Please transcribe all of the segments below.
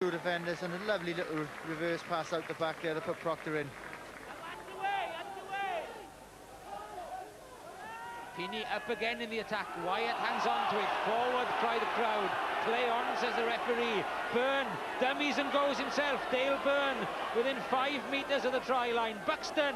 Two defenders and a lovely little reverse pass out the back there to put Proctor in. Pini up again in the attack. Wyatt hangs on to it. Forward cry the crowd. Play on, says the referee. Byrne dummies and goes himself. Dale Byrne within 5 meters of the try line. Buxton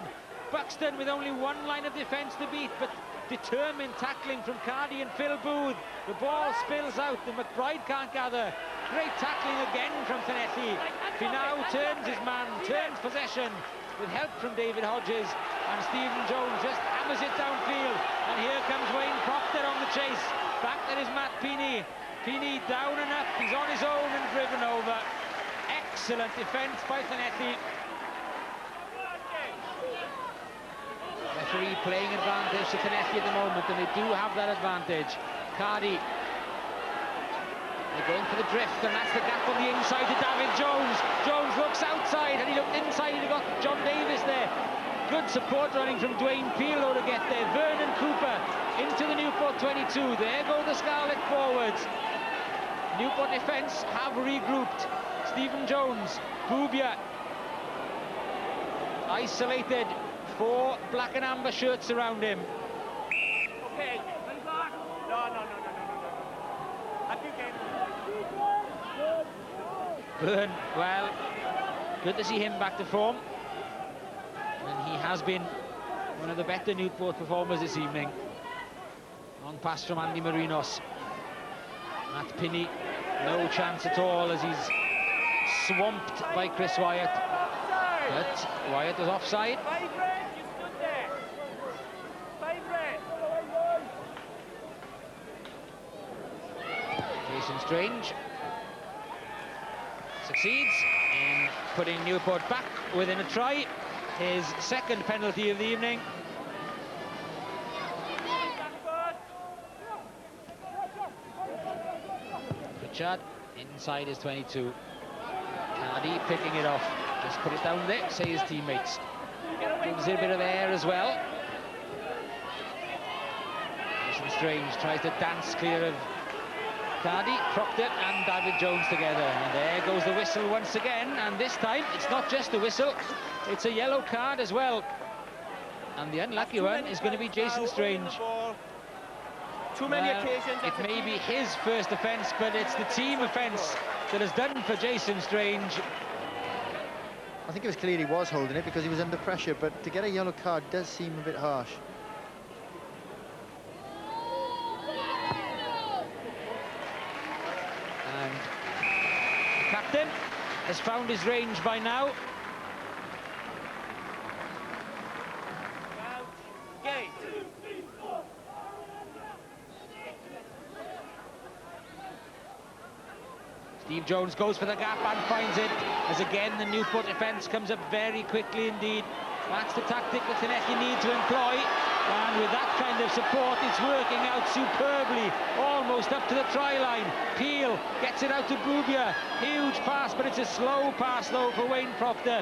with only one line of defence to beat, but determined tackling from Cardy and Phil Booth. The ball spills out, and McBride can't gather. Great tackling again from Finetti. Finau turns his man, turns possession with help from David Hodges, and Stephen Jones just hammers it downfield. And here comes Wayne Proctor on the chase. Back there is Matt Pini. Pini down and up, he's on his own and driven over. Excellent defence by Finetti. Referee playing advantage to Finetti at the moment, and they do have that advantage. Cardy. They're going for the drift, and that's the gap on the inside to David Jones. Jones looks outside, and he looked inside, and he got John Davis there. Good support running from Dwayne Peel though to get there. Vernon Cooper into the Newport 22. There go the Scarlet forwards. Newport defence have regrouped. Stephen Jones, Bubia, isolated. 4 black and amber shirts around him. Okay, no. Byrne, well, good to see him back to form. And he has been one of the better Newport performers this evening. On pass from Andy Marinos. Matt Pini, no chance at all as he's swamped by Chris Wyatt. But Wyatt was offside. Jason Strange succeeds in putting Newport back within a try. His second penalty of the evening. Pritchard inside his 22. Cardy picking it off. Just put it down there, say his teammates. Gives it a bit of air as well. Jason Strange tries to dance clear of Cardy, Proctor and David Jones together. And there goes the whistle once again. And this time, it's not just a whistle, it's a yellow card as well. And the unlucky one is going to be Jason Strange. Too many occasions. It may be his first offence, but it's the team offence that has done for Jason Strange. I think it was clear he was holding it because he was under pressure, but to get a yellow card does seem a bit harsh. And the captain has found his range by now. Steve Jones goes for the gap and finds it, as again the Newport defence comes up very quickly indeed. That's the tactic that Finetti need to employ, and with that kind of support it's working out superbly, almost up to the try line. Peel gets it out to Bubia, huge pass, but it's a slow pass though for Wayne Proctor.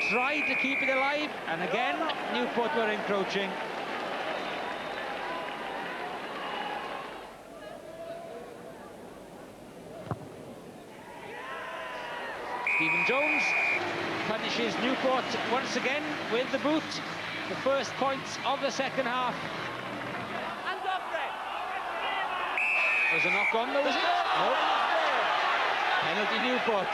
Tried to keep it alive, and again Newport were encroaching. Stephen Jones punishes Newport once again with the boot. The first points of the second half. Was a knock on though, was it? No. Penalty Newport.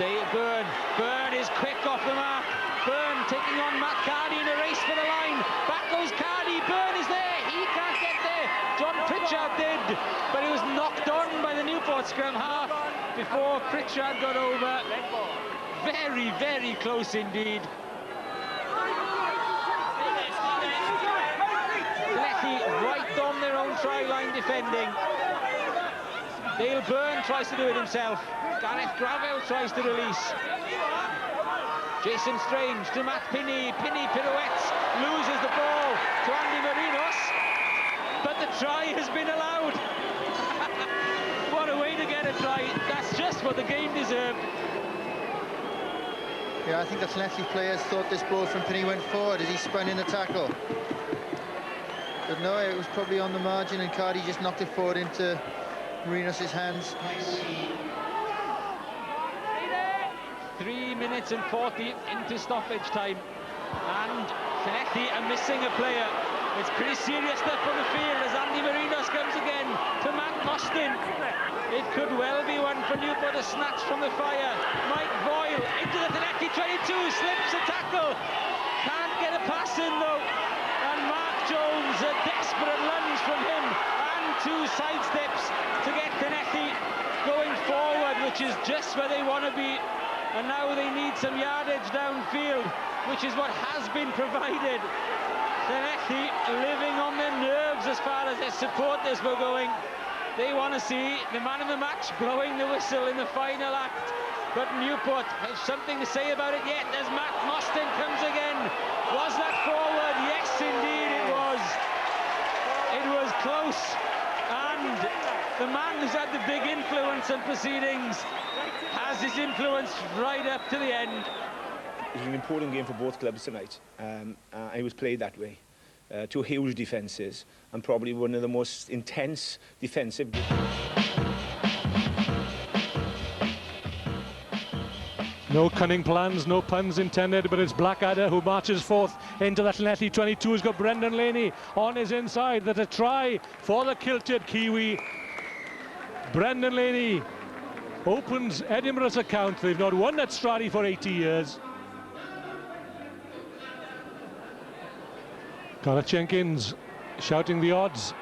Byrne is quick off the mark. Byrne taking on Matt Cardy in a race for the line. Back goes Cardy. Byrne is there. He can't get there. John Pritchard did, but he was knocked on by the Newport scrum half before Pritchard got over. Very, very close indeed. Letty right on their own try line defending. Dale Byrne tries to do it himself. Gareth Gravel tries to release. Jason Strange to Matt Pini. Pini pirouettes, loses the ball to Andy Marinos, but the try has been allowed. What a way to get a try. That's just what the game deserved. Yeah, I think the Llanelli players thought this ball from Pini went forward as he spun in the tackle. But no, it was probably on the margin, and Cardy just knocked it forward into Marinos' hands. 3 minutes and 40 into stoppage time, and Llanelli are missing a player. It's pretty serious stuff on the field as Andy Marinos comes again to Matt Mostyn. It could well be one for Newport, a snatch from the fire. Mike Boyle into the Llanelli 22, slips a tackle, can't get a pass in though, and Mark Jones, a desperate lunge from him, and 2 side steps to get Llanelli going forward, which is just where they want to be. And now they need some yardage downfield, which is what has been provided. Llanelli living on their nerves as far as their supporters were going. They want to see the man of the match blowing the whistle in the final act. But Newport have something to say about it yet as Matt Mostyn comes again. Was that forward? Yes, indeed it was. It was close. And the man who's had the big influence on proceedings has his influence right up to the end. It was an important game for both clubs tonight. It was played that way. 2 huge defences and probably one of the most intense defensive. No cunning plans, no puns intended, but it's Blackadder who marches forth into that Llanelli 22. He's got Brendan Laney on his inside. That's a try for the kilted Kiwi. Brendan Laney opens Edinburgh's account. They've not won at Stradi for 80 years. Connor Jenkins shouting the odds.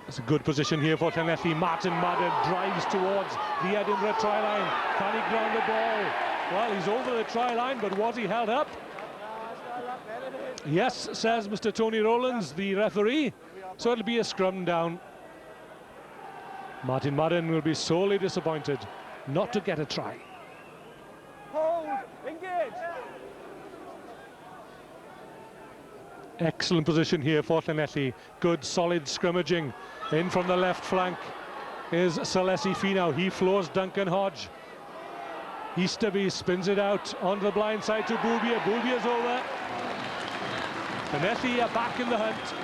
It's a good position here for Llanelli. Martin Madden drives towards the Edinburgh try line. Can he ground the ball? Well, he's over the try line, but was he held up? Yes, says Mr. Tony Rowlands, the referee. So it'll be a scrum down. Martin Madden will be sorely disappointed not to get a try. Hold, engage. Excellent position here for Llanelli. Good solid scrimmaging. In from the left flank is Salesi Finau. He floors Duncan Hodge. Easterby spins it out onto the blind side to Boubia. Boubia's over. Llanelli are back in the hunt.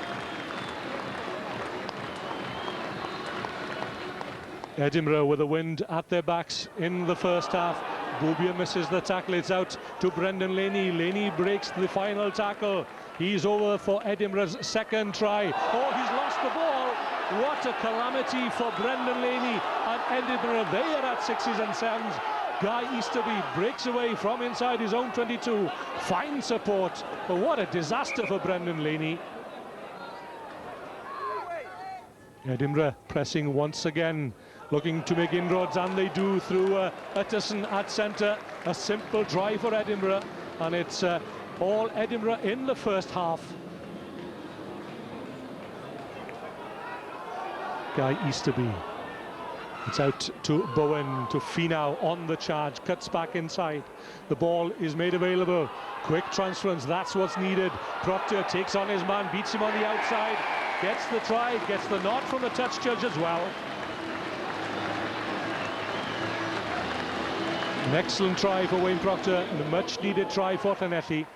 Edinburgh with the wind at their backs in the first half. Boubia misses the tackle. It's out to Brendan Laney. Laney breaks the final tackle. He's over for Edinburgh's second try. Oh, he's lost the ball. What a calamity for Brendan Laney and Edinburgh. They are at 6s and 7s. Guy Easterby breaks away from inside his own 22. Fine support. But what a disaster for Brendan Laney. Edinburgh pressing once again, looking to make inroads, and they do through Utterson at centre. A simple try for Edinburgh, and it's all Edinburgh in the first half. Guy Easterby. It's out to Bowen, to Finau on the charge, cuts back inside. The ball is made available. Quick transference, that's what's needed. Proctor takes on his man, beats him on the outside, gets the try, gets the nod from the touch judge as well. An excellent try for Wayne Proctor, and a much needed try for Llanelli.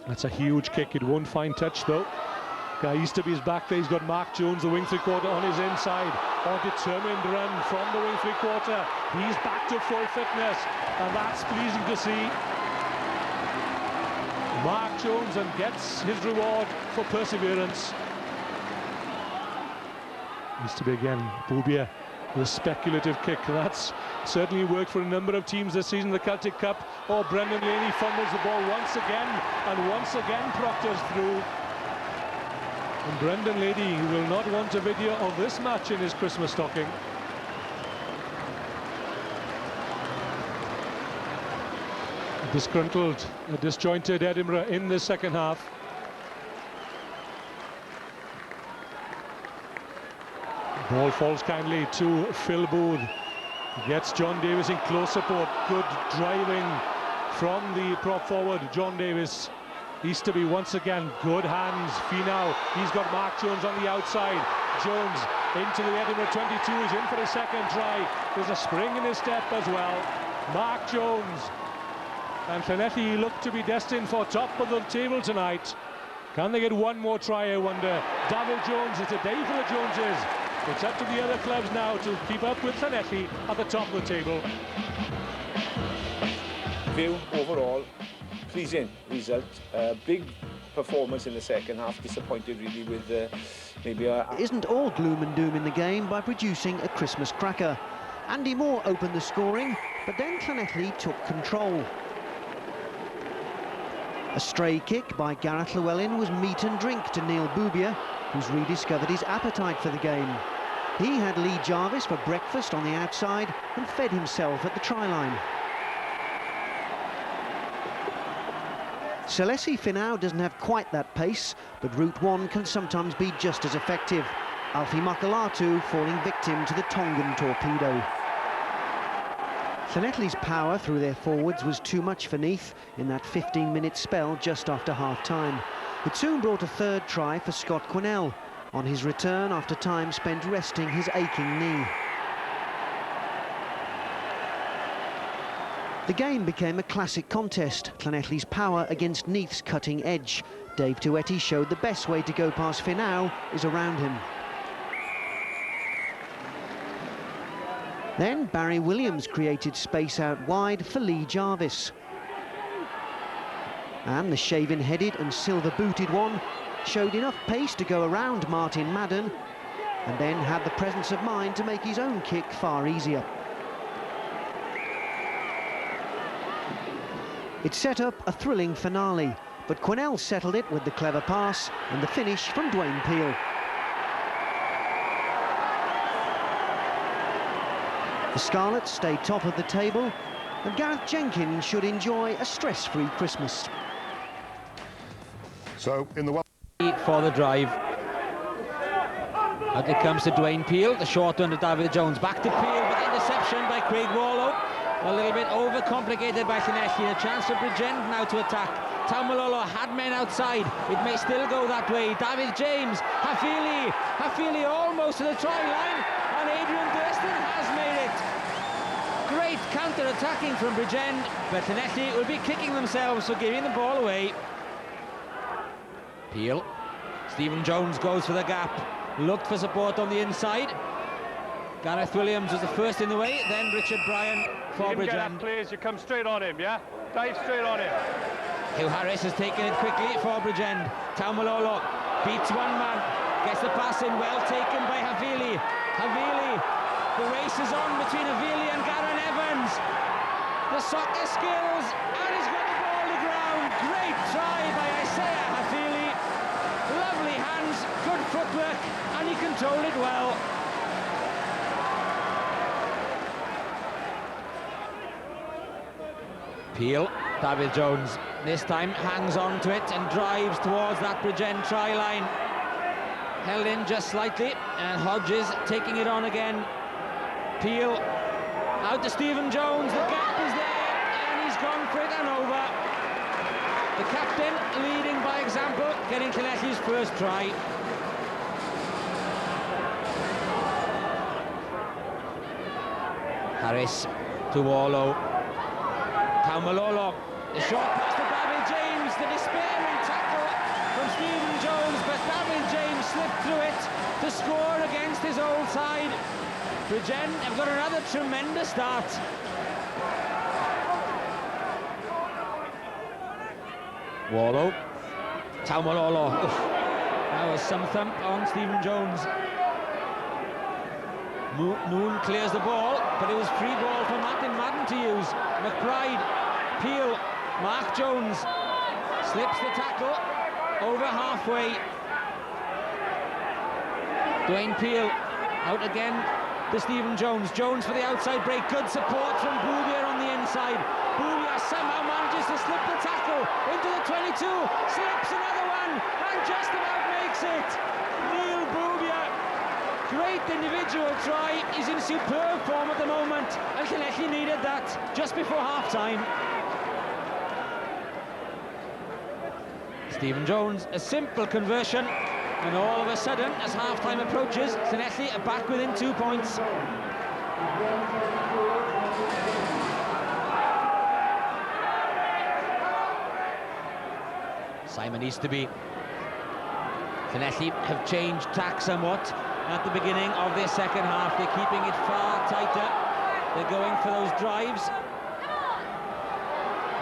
That's a huge kick, it won't find touch though. Guy Easterby's back there, he's got Mark Jones, the wing three-quarter, on his inside. A determined run from the wing three-quarter. He's back to full fitness, and that's pleasing to see. Mark Jones and gets his reward for perseverance. Easterby again, Boubia, the speculative kick. That's certainly worked for a number of teams this season, the Celtic Cup. Oh, Brendan Laney fumbles the ball once again, and once again Proctor's through. And Brendan Laney will not want a video of this match in his Christmas stocking. Disgruntled, disjointed Edinburgh in the second half. Ball falls kindly to Phil Booth. Gets John Davis in close support. Good driving from the prop forward, John Davis. Easterby once again, good hands. Finau, he's got Mark Jones on the outside. Jones into the Edinburgh 22, he's in for a second try. There's a spring in his step as well. Mark Jones. And Llanelli look to be destined for top of the table tonight. Can they get one more try, I wonder? David Jones, it's a day for the Joneses. It's up to the other clubs now to keep up with Llanelli at the top of the table. View overall, pleasing result. Big performance in the second half. Disappointed really with maybe a... It isn't all gloom and doom in the game by producing a Christmas cracker. Andy Moore opened the scoring, but then Llanelli took control. A stray kick by Gareth Llewellyn was meat and drink to Neil Boubier, who's rediscovered his appetite for the game. He had Lee Jarvis for breakfast on the outside and fed himself at the try line. Salesi Finau doesn't have quite that pace, but Route 1 can sometimes be just as effective. Alfie Makalatu falling victim to the Tongan torpedo. Llanelli's power through their forwards was too much for Neath in that 15-minute spell just after half-time. It soon brought a third try for Scott Quinnell on his return after time spent resting his aching knee. The game became a classic contest, Llanelli's power against Neath's cutting edge. Dave Tuetti showed the best way to go past Finau is around him. Then Barry Williams created space out wide for Lee Jarvis. And the shaven-headed and silver-booted one showed enough pace to go around Martin Madden and then had the presence of mind to make his own kick far easier. It set up a thrilling finale, but Quinnell settled it with the clever pass and the finish from Dwayne Peel. The Scarlets stay top of the table, and Gareth Jenkins should enjoy a stress-free Christmas. So, in the for the drive. Out it comes to Dwayne Peel, the short one to David Jones. Back to Peel, but interception by Craig Wallow. A little bit overcomplicated by Llanelli. A chance for Bridgend now to attack. Taumalolo had men outside. It may still go that way. David James, Hafili almost to the try line, and Adrian Durston has made it. Great counter-attacking from Bridgend, but Llanelli will be kicking themselves for giving the ball away. Peel. Stephen Jones goes for the gap. Looked for support on the inside. Gareth Williams was the first in the way, then Richard Bryan for Bridgend. Please, you come straight on him, yeah? Dive straight on him. Hugh Harris has taken it quickly for Bridgend. Taumalolo beats one man, gets the pass in, well taken by Havili. The race is on between Havili and Garen Evans. The soccer skills, and he's got the ball to ground. Great try by Isaiah Havili. Lovely hands, good footwork, and he controlled it well. Peel, David Jones, this time hangs on to it and drives towards that Bridgend try line. Held in just slightly, and Hodges taking it on again. Peel, out to Stephen Jones, the gap is there, and he's gone for it and over. The captain leading by example, getting Llanelli's first try. Harris to Wallow. Taumalolo, the short pass to David James, the despairing tackle from Stephen Jones, but David James slipped through it to score against his old side. Bridgend have got another tremendous start. Wallow, Taumalolo, that was some thump on Stephen Jones. Noon clears the ball, but it was free ball for Martin Madden to use. McBride, Peel, Mark Jones slips the tackle over halfway. Dwayne Peel out again to Stephen Jones. Jones for the outside break. Good support from Boubier on the inside. Boubier somehow manages to slip the tackle into the 22. Slips another one and just about makes it. Neil Boubier. Great individual try. He's in superb form at the moment, and Llanelli needed that just before half-time. Stephen Jones, a simple conversion, and all of a sudden, as half-time approaches, Llanelli are back within 2 points. Simon Easterby. Llanelli have changed tack somewhat. at the beginning of this second half. They're keeping it far tighter. They're going for those drives.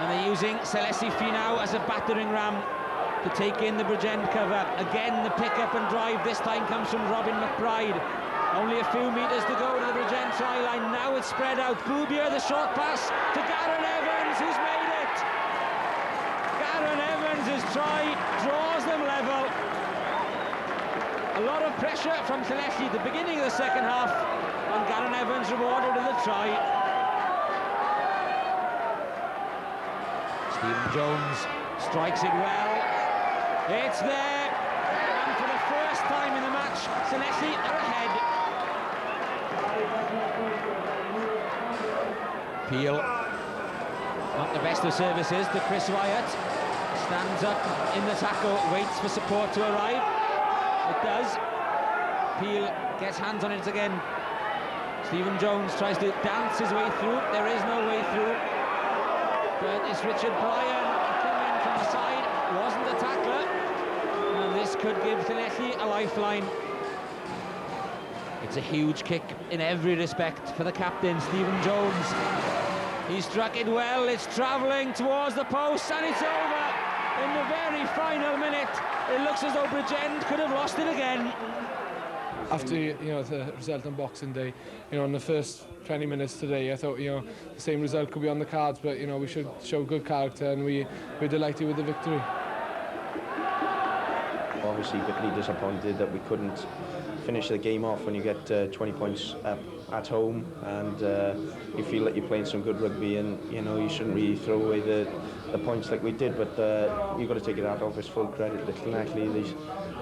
And they're using Celesi Finau as a battering ram to take in the Bridgend cover. Again, the pick-up and drive this time comes from Robin McBride. Only a few metres to go to the Bridgend try line. Now it's spread out. Boubier, the short pass to Garen Evans, who's made it. Garen Evans' try draws them level. A lot of pressure from Celesi at the beginning of the second half, and Garen Evans rewarded with a try. Stephen Jones strikes it well. It's there, and for the first time in the match, Celesi are ahead. Peel, not the best of services to Chris Wyatt. Stands up in the tackle, waits for support to arrive. It does. Peel gets hands on it again. Stephen Jones tries to dance his way through. There is no way through. But it's Richard Bryan coming in from the side. Wasn't the tackler. And this could give Celesi a lifeline. It's a huge kick in every respect for the captain, Stephen Jones. He struck it well. It's travelling towards the post, and it's over. In the very final minute, it looks as though Bridgend could have lost it again. After the result on Boxing Day, in the first 20 minutes today, I thought the same result could be on the cards, but we should show good character, and we're delighted with the victory. Obviously, bitterly disappointed that we couldn't finish the game off when you get 20 points at home, and you feel that you're playing some good rugby, and you shouldn't really throw away the points like we did, but you've got to take it out of his full credit. Little Neckley,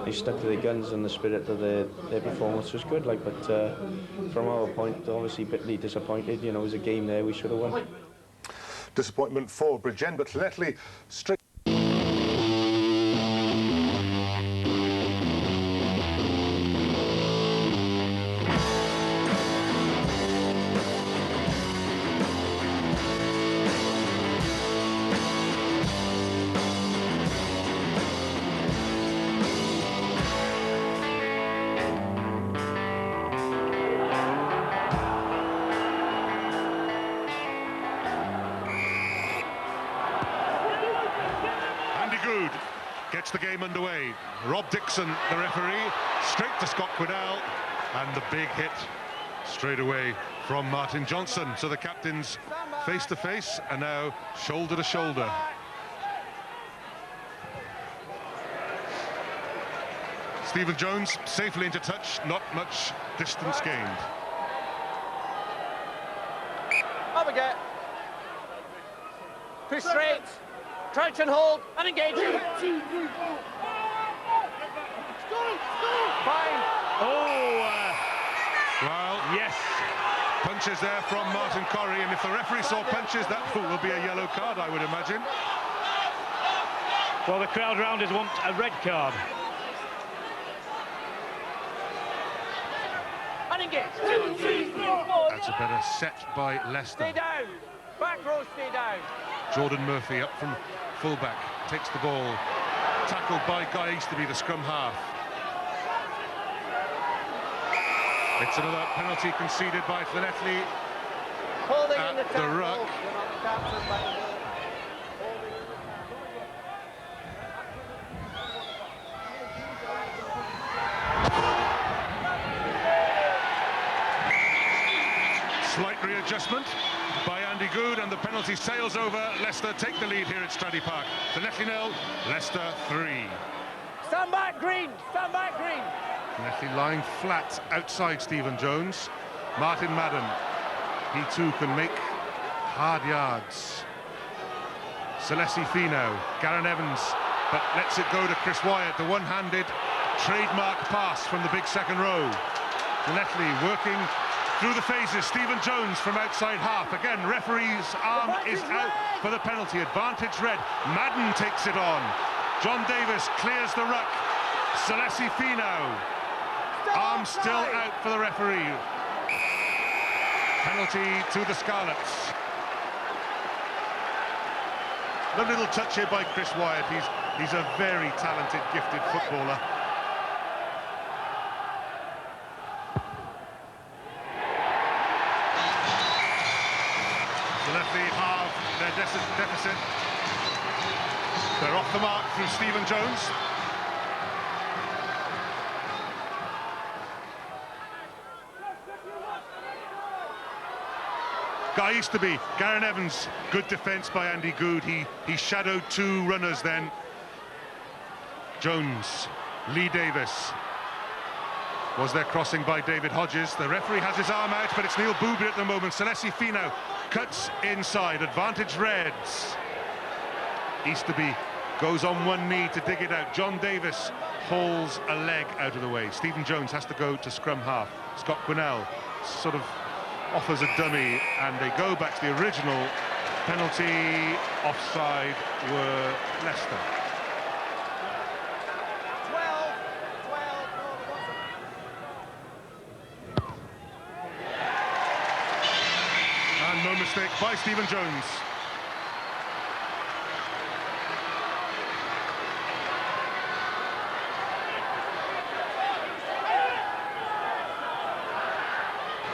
they stuck to their guns, and the spirit of their performance was good. But from our point, obviously bitterly disappointed. It was a game there we should have won. Disappointment for Bridgend, but Llanelli straight. Gets the game underway. Rob Dixon, the referee, straight to Scott Quinnell, and the big hit straight away from Martin Johnson. So the captains face to face and now shoulder to shoulder. Stephen Jones safely into touch, not much distance gained. Up again. Push straight. Crouch and hold and engage. Fine. Well, yes. Punches there from Martin Corrie, and if the referee saw punches, that will be a yellow card, I would imagine. Well, the crowd round us want a red card. And engage. That's a better set by Leicester. Stay down. Back row, stay down. Jordan Murphy up from fullback, takes the ball, tackled by Guy Easterby, the scrum half. It's another penalty conceded by Llanelli at the ruck. Slight readjustment by Andy Good, and the penalty sails over. Leicester take the lead here at Stradey Park. Llanelli 0, Leicester 3. Stand back, Green. Stand back, Green. Llanelli lying flat outside Stephen Jones. Martin Madden, he too can make hard yards. Celesi Finau, Garen Evans, but lets it go to Chris Wyatt. The one-handed trademark pass from the big second row. Llanelli working through the phases. Stephen Jones from outside half. Again, referee's arm is out for the penalty. Advantage red. Madden takes it on. John Davis clears the ruck. Celesi Finau. Arm still out for the referee. Penalty to the Scarlets. A little touch here by Chris Wyatt. He's a very talented, gifted footballer. Lefty halve their deficit. They're off the mark through Stephen Jones. Guy Easterby, Gareth Evans, good defence by Andy Goode. He shadowed two runners then. Jones, Lee Davis. Was there crossing by David Hodges? The referee has his arm out, but it's Neil Booby at the moment. Celesi Finau cuts inside, advantage Reds. Easterby goes on one knee to dig it out. John Davis hauls a leg out of the way. Stephen Jones has to go to scrum half. Scott Quinnell sort of offers a dummy, and they go back to the original penalty. Offside were Leicester. 12. And no mistake by Stephen Jones.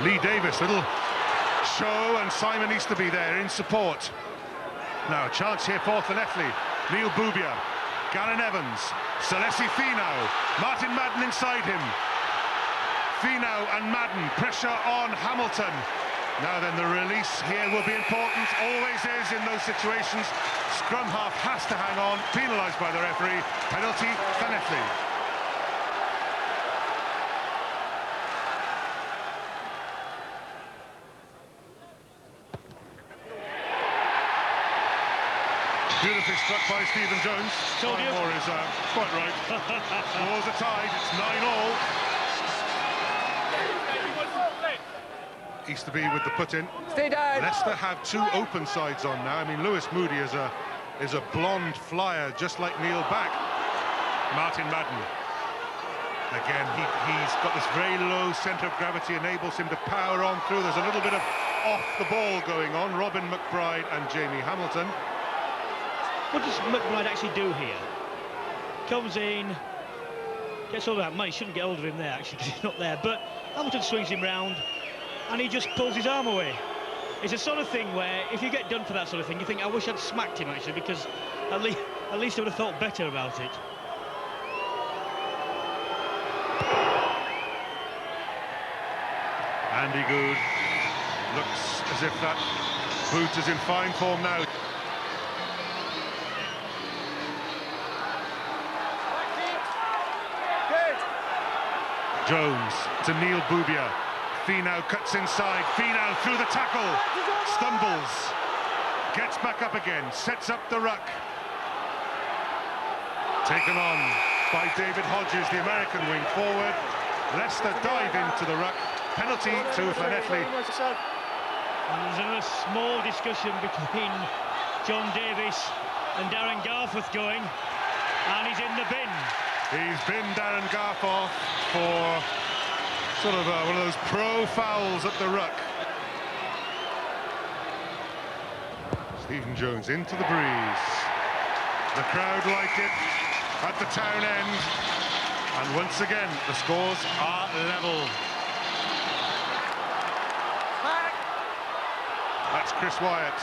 Lee Davis, little show, and Simon Easterby there in support. Now a chance here for Llanelli. Neil Bubia, Gareth Evans, Celesi Finau, Martin Madden inside him. Finau and Madden, pressure on Hamilton. Now then, the release here will be important, always is in those situations. Scrum half has to hang on, penalised by the referee. Penalty, Llanelli. Beautifully struck by Stephen Jones. Moore is quite right. Scores are tied, it's 9-all. Easterby with the put-in. Stay down. Leicester have two open sides on now. I mean, Lewis Moody is a blonde flyer, just like Neil Back. Martin Madden. Again, he's got this very low centre of gravity, enables him to power on through. There's a little bit of off the ball going on. Robin McBride and Jamie Hamilton. What does McBride actually do here? Comes in, gets all that money. Shouldn't get hold of him there, actually, because he's not there. But Hamilton swings him round, and he just pulls his arm away. It's a sort of thing where, if you get done for that sort of thing, you think, I wish I'd smacked him, actually, because at least I would have thought better about it. Andy Goode looks as if that boot is in fine form now. Jones to Neil Bubia. Finau cuts inside. Finau through the tackle. Stumbles. Gets back up again. Sets up the ruck. Taken on by David Hodges, the American wing forward. Leicester dive into the ruck. Penalty to Llanelli. There's a small discussion between John Davis and Darren Garforth going, and he's in the bin. He's been Darren Garforth for sort of one of those pro fouls at the ruck. Stephen Jones into the breeze. The crowd like it at the town end. And once again, the scores are level. That's Chris Wyatt.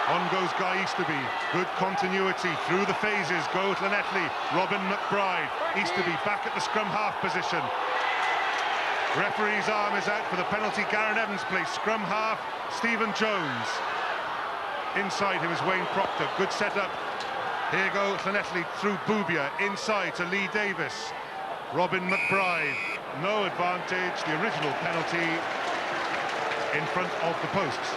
On goes Guy Easterby. Good continuity through the phases. Go Llanelli, Robin McBride. Easterby back at the scrum half position. Referee's arm is out for the penalty. Gareth Evans plays scrum half. Stephen Jones. Inside him is Wayne Proctor. Good setup. Here go Llanelli through Bubia. Inside to Lee Davis. Robin McBride. No advantage. The original penalty in front of the posts.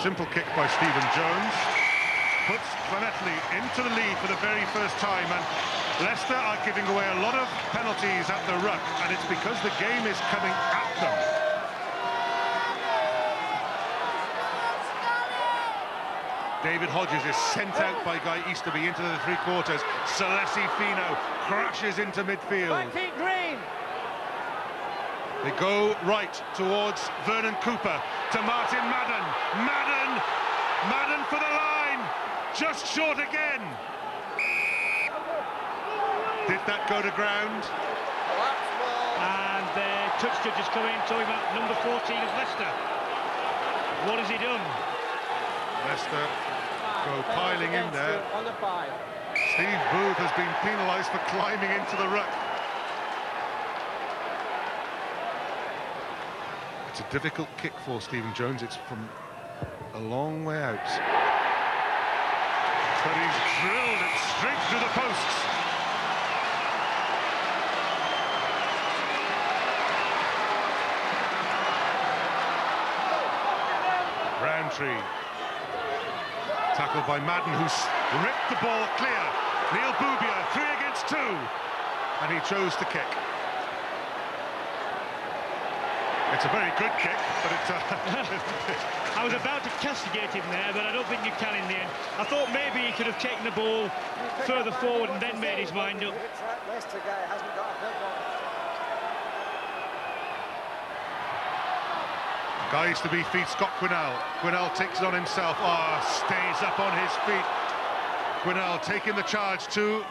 Simple kick by Stephen Jones puts Llanelli into the lead for the very first time, and Leicester are giving away a lot of penalties at the ruck, and it's because the game is coming at them. David Hodges is sent out by Guy Easterby into the three-quarters. Celesi Finau crashes into midfield. Green. They go right towards Vernon Cooper to Martin Madden. Madden for the line, just short again. that go to ground. And the touch judge is coming, talking about number 14 of Leicester. What has he done? Leicester go piling in there. On the 5. Steve Booth has been penalised for climbing into the ruck. It's a difficult kick for Stephen Jones. It's from a long way out. But he's drilled it straight through the posts. Roundtree. Tackled by Madden, who's ripped the ball clear. Neil Bubia, 3 against 2. And he chose to kick. It's a very good kick, but it's I was about to castigate him there, but I don't think you can in the end. I thought maybe he could have taken the ball further forward and then made his mind up. Guys to be feet, Scott Quinnell. Quinnell takes it on himself. Stays up on his feet. Quinnell taking the charge too.